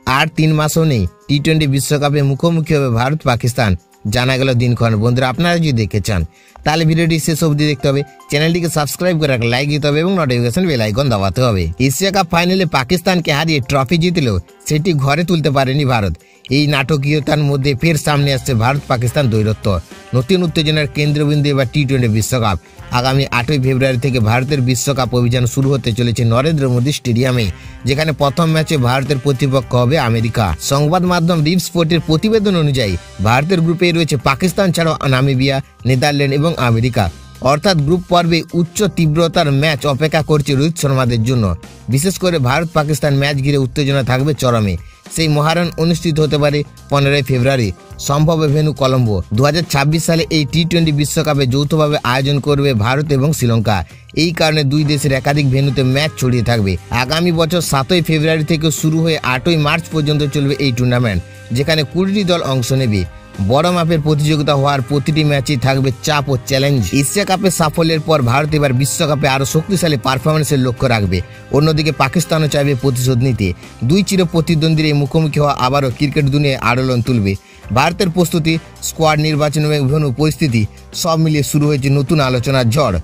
আর 3 মাসও নেই টি-20 বিশ্বকাপে মুখোমুখি হবে ভারত পাকিস্তান। জানা গেল দিনক্ষণ। বন্ধুরা, আপনারা যদি দেখতে চান তাহলে ভিডিওটি শেষ অবধি দেখতে হবে, চ্যানেলটিকে সাবস্ক্রাইব করে একটা লাইক দিতে হবে এবং নোটিফিকেশন বেল আইকন দাবাতে হবে। এশিয়া কাপ ফাইনালে পাকিস্তানকে হারিয়ে ট্রফি জিতলেও সেটি ঘরে তুলতে পারেনি ভারত। এই নাটকীয়তার মধ্যে ফের সামনে আসছে ভারত পাকিস্তান দ্বৈরথ। নতুন উত্তেজনার কেন্দ্রবিন্দু এবার টি-20 বিশ্বকাপ। আগামী 8ই ফেব্রুয়ারি থেকে ভারতের বিশ্বকাপ অভিযান শুরু হতে চলেছে নরেন্দ্র মোদী স্টেডিয়ামে, যেখানে প্রথম ম্যাচে ভারতের প্রতিপক্ষ হবে আমেরিকা। সংবাদ মাধ্যম রিপ স্পোর্টের প্রতিবেদন অনুযায়ী ভারতের গ্রুপে রয়েছে পাকিস্তান ছাড়াও নামিবিয়া, নেদারল্যান্ড এবং আমেরিকা। অর্থাৎ গ্রুপ পর্বে উচ্চ তীব্রতার ম্যাচ অপেক্ষা করছে রোহিত শর্মাদের জন্য। বিশেষ করে ভারত পাকিস্তান ম্যাচ ঘিরে উত্তেজনা থাকবে চরমে। সেই মহারণ অনুষ্ঠিত হতে পারে 15ই ফেব্রুয়ারি, সম্ভব ভেন্যু কলম্বো। 2026 সালে এই টি-20 বিশ্বকাপে যৌথভাবে আয়োজন করবে ভারত এবং শ্রীলঙ্কা। এই কারণে দুই দেশের একাধিক ভেন্যুতে ম্যাচ ছড়িয়ে থাকবে। আগামী বছর 7ই ফেব্রুয়ারি থেকে শুরু হয়ে 8ই মার্চ পর্যন্ত চলবে এই টুর্নামেন্ট, যেখানে 20টি দল অংশ নেবে। বড় মাপের প্রতিযোগিতা হওয়ার প্রতিটি ম্যাচেই থাকবে চাপ ও চ্যালেঞ্জ। এশিয়া কাপের সাফল্যের পর ভারত এবার বিশ্বকাপে আরও শক্তিশালী পারফরমেন্সের লক্ষ্য রাখবে। অন্যদিকে পাকিস্তানও চাইবে প্রতিশোধ নিতে। দুই চির প্রতিদ্বন্দ্বীর এই মুখোমুখি হওয়া আবারও ক্রিকেট দুনিয়ায় আলোড়ন তুলবে। ভারতের প্রস্তুতি, স্কোয়াড নির্বাচন এবং ভেন্যু পরিস্থিতি সব মিলিয়ে শুরু হয়েছে নতুন আলোচনার ঝড়।